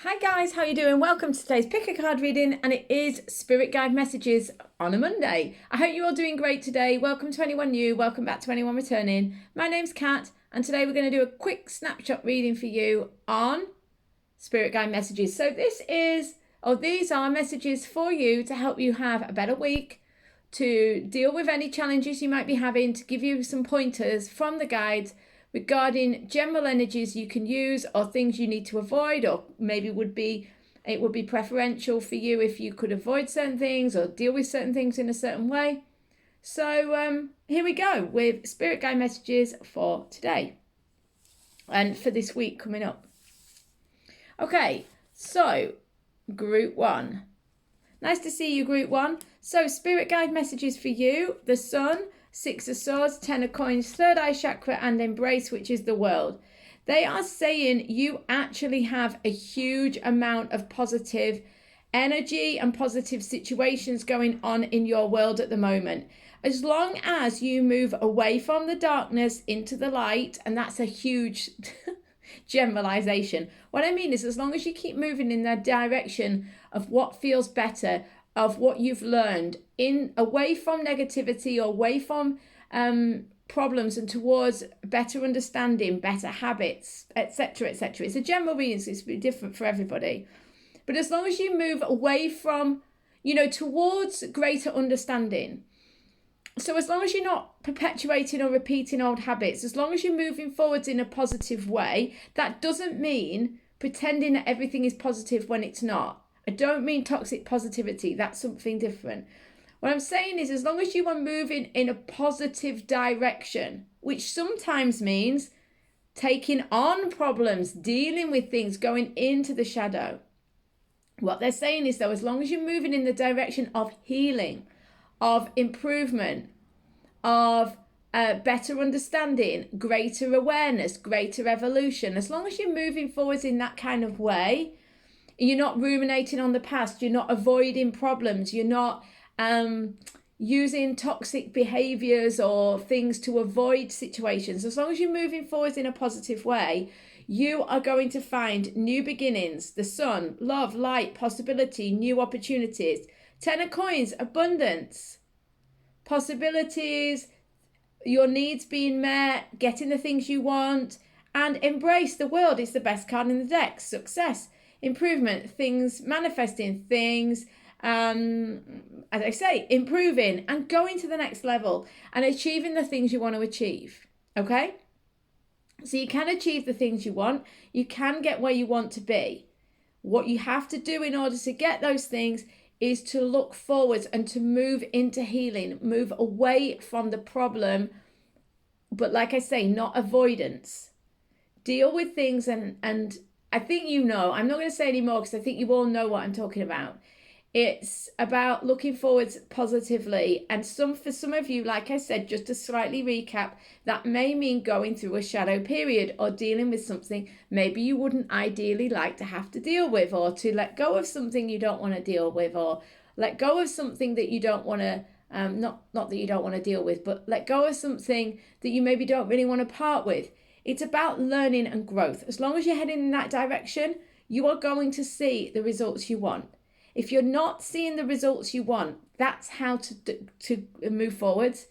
Hi guys, how you doing? Welcome to today's pick a card reading, and it is Spirit Guide Messages on a Monday. I hope you're all doing great today. Welcome to anyone new, welcome back to anyone returning. My name's Kat, and today we're going to do a quick snapshot reading for you on Spirit Guide Messages. So these are messages for you to help you have a better week, to deal with any challenges you might be having, to give you some pointers from the guides regarding general energies you can use or things you need to avoid, or maybe it would be preferential for you if you could avoid certain things or deal with certain things in a certain way. So here we go with Spirit Guide Messages for today and for this week coming up. Okay, so Group 1. Nice to see you, Group 1. So Spirit Guide Messages for you: the Sun, Six of Swords, Ten of Coins, Third Eye Chakra, and Embrace, which is the world. They are saying you actually have a huge amount of positive energy and positive situations going on in your world at the moment. As long as you move away from the darkness into the light, and that's a huge generalization. What I mean is, as long as you keep moving in that direction of what feels better, of what you've learned, in away from negativity or away from problems and towards better understanding, better habits, etc., etc. It's a general reading, so it's different for everybody. But as long as you move away from, towards greater understanding. So as long as you're not perpetuating or repeating old habits, as long as you're moving forwards in a positive way, that doesn't mean pretending that everything is positive when it's not. I don't mean toxic positivity. That's something different. What I'm saying is, as long as you are moving in a positive direction, which sometimes means taking on problems, dealing with things, going into the shadow. What they're saying is, though, as long as you're moving in the direction of healing, of improvement, of better understanding, greater awareness, greater evolution, as long as you're moving forwards in that kind of way, you're not ruminating on the past, you're not avoiding problems, you're not using toxic behaviors or things to avoid situations. As long as you're moving forwards in a positive way, you are going to find new beginnings, the sun, love, light, possibility, new opportunities. Ten of Coins, abundance, possibilities, your needs being met, getting the things you want. And Embrace, the world, is the best card in the deck. Success, improvement, things, manifesting things, as I say, improving and going to the next level and achieving the things you want to achieve. Okay? So you can achieve the things you want. You can get where you want to be. What you have to do in order to get those things is to look forwards and to move into healing, move away from the problem. But like I say, not avoidance. Deal with things and I think I'm not going to say any more because I think you all know what I'm talking about. It's about looking forwards positively. And for some of you, like I said, just to slightly recap, that may mean going through a shadow period or dealing with something maybe you wouldn't ideally like to have to deal with, or to let go of something you don't want to deal with, or let go of something that you don't want to, not that you don't want to deal with, but let go of something that you maybe don't really want to part with. It's about learning and growth. As long as you're heading in that direction, you are going to see the results you want. If you're not seeing the results you want, that's how to move forwards.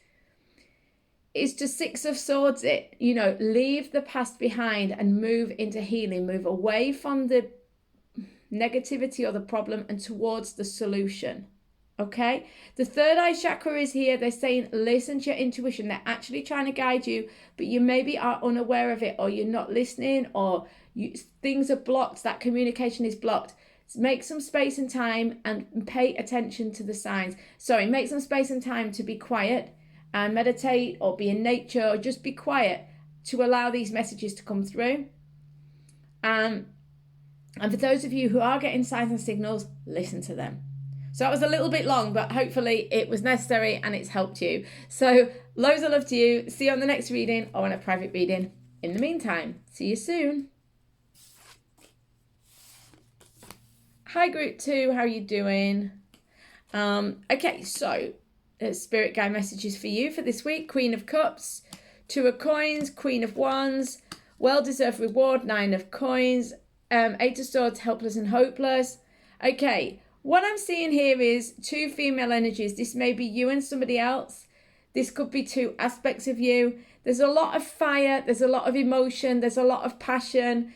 Is to Six of Swords it. Leave the past behind and move into healing. Move away from the negativity or the problem and towards the solution. Okay? The Third Eye Chakra is here. They're saying listen to your intuition. They're actually trying to guide you, but you maybe are unaware of it, or you're not listening, or things are blocked. That communication is blocked. Make some space and time and pay attention to the signs. Make some space and time to be quiet and meditate or be in nature or just be quiet to allow these messages to come through. And for those of you who are getting signs and signals, listen to them. So that was a little bit long, but hopefully it was necessary and it's helped you. So loads of love to you. See you on the next reading or on a private reading. In the meantime, see you soon. Hi Group 2, how are you doing? Okay, so Spirit Guide Messages for you for this week. Queen of Cups, Two of Coins, Queen of Wands, well-deserved reward, Nine of Coins, Eight of Swords, helpless and hopeless. Okay, what I'm seeing here is two female energies. This may be you and somebody else. This could be two aspects of you. There's a lot of fire. There's a lot of emotion. There's a lot of passion.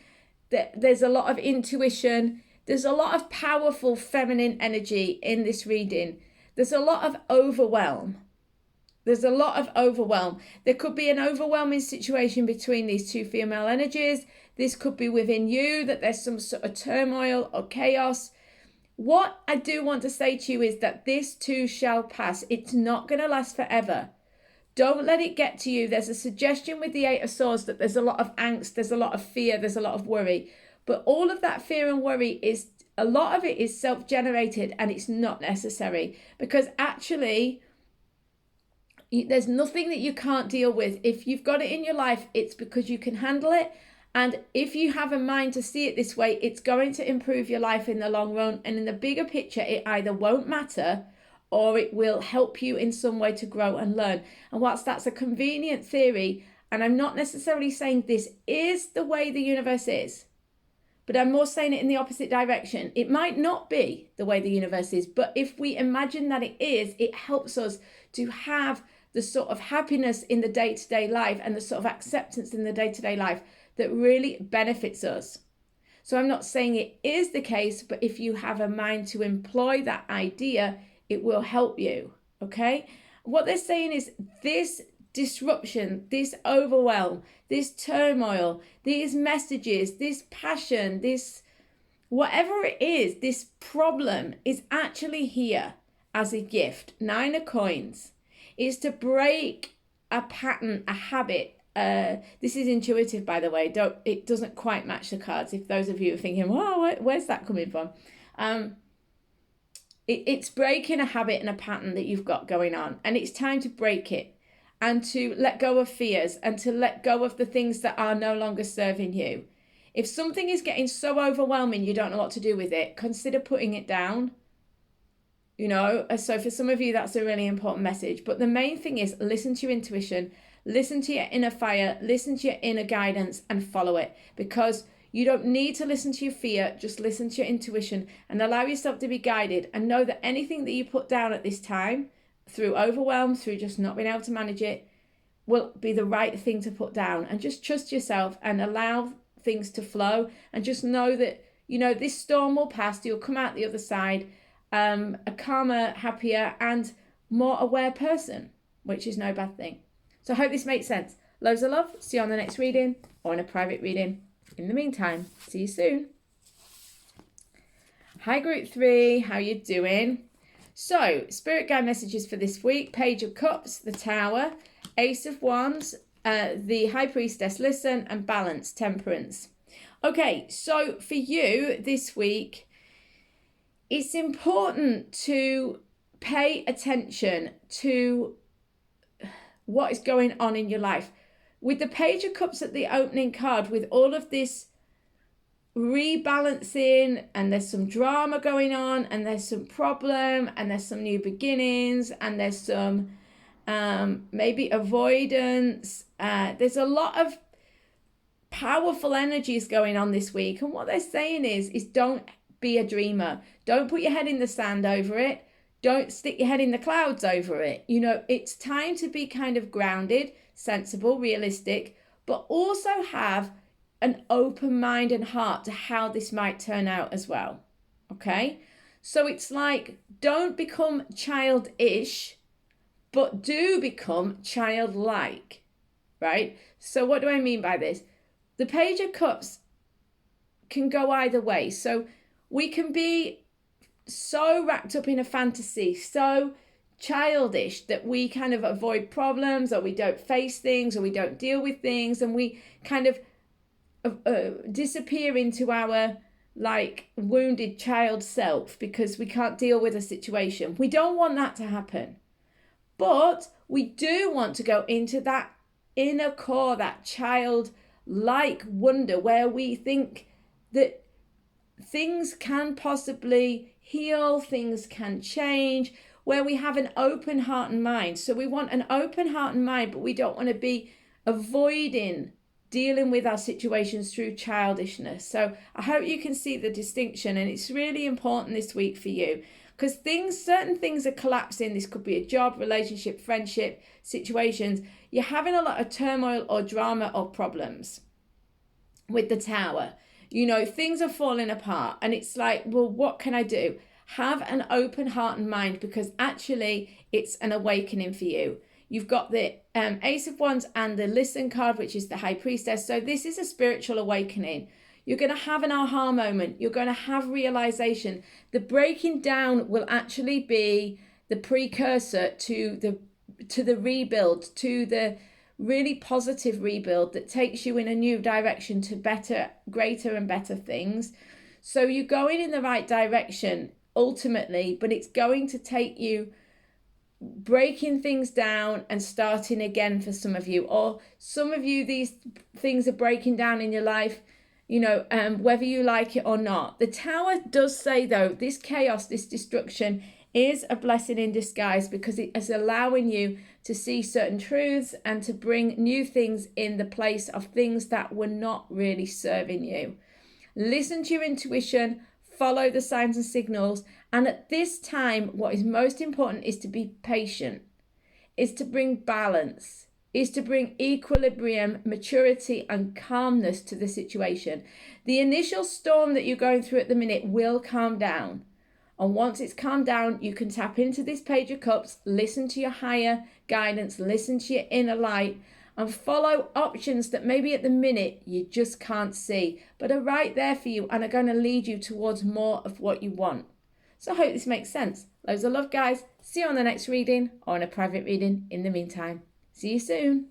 There's a lot of intuition. There's a lot of powerful feminine energy in this reading. There's a lot of overwhelm. There's a lot of overwhelm. There could be an overwhelming situation between these two female energies. This could be within you, that there's some sort of turmoil or chaos. What I do want to say to you is that this too shall pass. It's not going to last forever. Don't let it get to you. There's a suggestion with the Eight of Swords that there's a lot of angst, there's a lot of fear, there's a lot of worry. But all of that fear and worry is, a lot of it is self-generated, and it's not necessary, because actually there's nothing that you can't deal with. If you've got it in your life, it's because you can handle it. And if you have a mind to see it this way, it's going to improve your life in the long run. And in the bigger picture, it either won't matter or it will help you in some way to grow and learn. And whilst that's a convenient theory, and I'm not necessarily saying this is the way the universe is, but I'm more saying it in the opposite direction. It might not be the way the universe is, but if we imagine that it is, it helps us to have the sort of happiness in the day-to-day life and the sort of acceptance in the day-to-day life that really benefits us. So I'm not saying it is the case, but if you have a mind to employ that idea, it will help you, okay? What they're saying is this disruption, this overwhelm, this turmoil, these messages, this passion, this whatever it is, this problem is actually here as a gift. 9 of Coins is to break a pattern, a habit. This is intuitive, by the way. It doesn't quite match the cards. If those of you are thinking, "Wow, where's that coming from?" It's breaking a habit and a pattern that you've got going on, and it's time to break it and to let go of fears and to let go of the things that are no longer serving you. If something is getting so overwhelming you don't know what to do with it, consider putting it down. You know, so for some of you, that's a really important message. But the main thing is listen to your intuition. Listen to your inner fire, listen to your inner guidance and follow it, because you don't need to listen to your fear, just listen to your intuition and allow yourself to be guided, and know that anything that you put down at this time, through overwhelm, through just not being able to manage it, will be the right thing to put down. And just trust yourself and allow things to flow, and just know that, you know, this storm will pass, you'll come out the other side a calmer, happier and more aware person, which is no bad thing. So I hope this makes sense. Loads of love. See you on the next reading or in a private reading. In the meantime, see you soon. Hi Group 3, how you doing? So, Spirit Guide messages for this week. Page of Cups, the Tower, Ace of Wands, the High Priestess, Listen, and Balance, Temperance. Okay, so for you this week, it's important to pay attention to what is going on in your life. With the Page of Cups at the opening card, with all of this rebalancing, and there's some drama going on, and there's some problem, and there's some new beginnings, and there's some maybe avoidance. There's a lot of powerful energies going on this week, and what they're saying is don't be a dreamer. Don't put your head in the sand over it. Don't stick your head in the clouds over it. You know, it's time to be kind of grounded, sensible, realistic, but also have an open mind and heart to how this might turn out as well. Okay? So it's like, don't become childish, but do become childlike, right? So what do I mean by this? The Page of Cups can go either way. So we can be so wrapped up in a fantasy, so childish that we kind of avoid problems, or we don't face things, or we don't deal with things, and we kind of disappear into our like wounded child self because we can't deal with a situation. We don't want that to happen, but we do want to go into that inner core, that childlike wonder where we think that things can possibly heal, things can change, where we have an open heart and mind. So we want an open heart and mind, but we don't want to be avoiding dealing with our situations through childishness. So I hope you can see the distinction, and it's really important this week for you because certain things are collapsing. This could be a job, relationship, friendship, situations. You're having a lot of turmoil or drama or problems with the Tower. Things are falling apart, and it's like, well, what can I do? Have an open heart and mind, because actually it's an awakening for you. You've got the Ace of Wands and the Listen card, which is the High Priestess. So this is a spiritual awakening. You're going to have an aha moment. You're going to have realization. The breaking down will actually be the precursor to the rebuild, to the really positive rebuild that takes you in a new direction to better, greater and better things. So you're going in the right direction ultimately, but it's going to take you breaking things down and starting again for some of you. Or some of you, these things are breaking down in your life, whether you like it or not. The Tower does say, though, this chaos, this destruction is a blessing in disguise, because it is allowing you to see certain truths and to bring new things in the place of things that were not really serving you. Listen to your intuition, follow the signs and signals. And at this time, what is most important is to be patient, is to bring balance, is to bring equilibrium, maturity and calmness to the situation. The initial storm that you're going through at the minute will calm down. And once it's calmed down, you can tap into this Page of Cups, listen to your higher guidance, listen to your inner light, and follow options that maybe at the minute you just can't see, but are right there for you and are going to lead you towards more of what you want. So I hope this makes sense. Loads of love, guys. See you on the next reading or on a private reading in the meantime. See you soon.